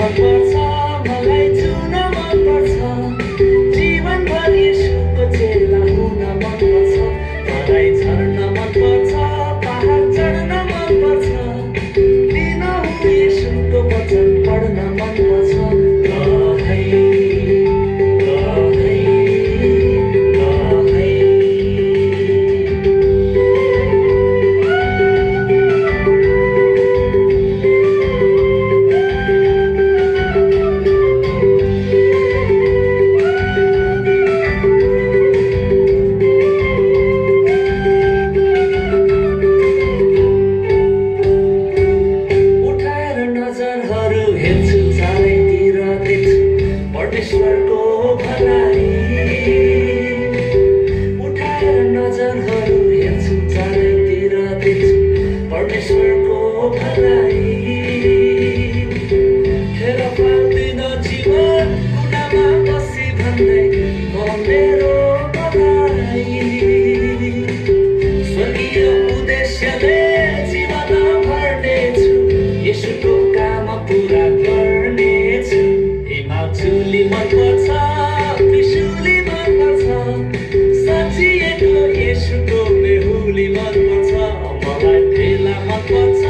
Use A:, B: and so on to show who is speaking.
A: मनपर्छ मलाई जुन मनपर्छ जीवनभर यसुको चेला हुन मनपर्छ मलाई झर्न मनपर्छ पहाड चढ्न मनपर्छ दिनहुँ यसुको वचन पढ्न मनपर्छ गहै गहै गहै नजरहरू हेर्छु चारैतिर देख्छु परमेश्वरको भनाइ उठाएर नजरहरू हेर्छु चारैतिर देख्छु परमेश्वरको भनाइ खेर पार्दिन जीवन कुनामा बसी भन्दै म मेरो बधाई स्वर्गीय उद्देश्यले जीवन भर्नेछु यसुको काम पुरा गर्नेछु हिमाचुली मनपर्छ त्रिशुली मनपर्छ साँचिएको यसुको बेहुली मनपर्छ मलाई भेला मनपर्छ